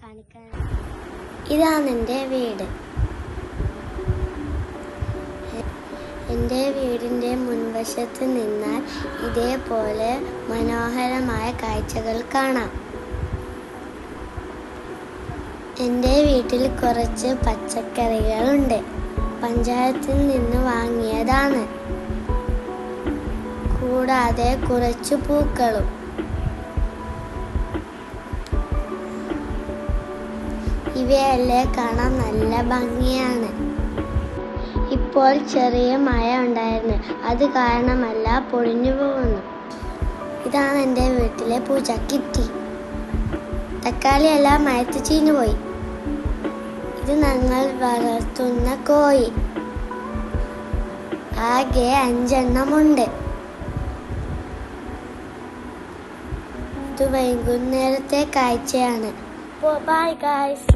കാണിക്കാൻ. ഇതാണ് എൻ്റെ വീട്. എൻ്റെ വീടിൻ്റെ മുൻവശത്ത് നിന്നാൽ ഇതേപോലെ മനോഹരമായ കാഴ്ചകൾ കാണാം. എൻ്റെ വീട്ടിൽ കുറച്ച് പച്ചക്കറികളുണ്ട്. പഞ്ചായത്തിൽ നിന്ന് വാങ്ങിയതാണ്. കൂടാതെ കുറച്ച് പൂക്കളും. ഇവയെല്ലാം കാണാൻ നല്ല ഭംഗിയാണ്. ഇപ്പോൾ ചെറിയ മഴ ഉണ്ടായിരുന്നു, അത് കാരണമല്ല പൊളിഞ്ഞു പോകുന്നു. ഇതാണ് എൻ്റെ വീട്ടിലെ പൂച്ച കിറ്റി. തക്കാളി എല്ലാം മയത്ത് ചീഞ്ഞുപോയി. ഇത് ഞങ്ങൾ വളർത്തുന്ന കോഴി. ആകെ 5 എണ്ണമുണ്ട്. ഇത് വൈകുന്നേരത്തെ കാഴ്ചയാണ്. Bye guys.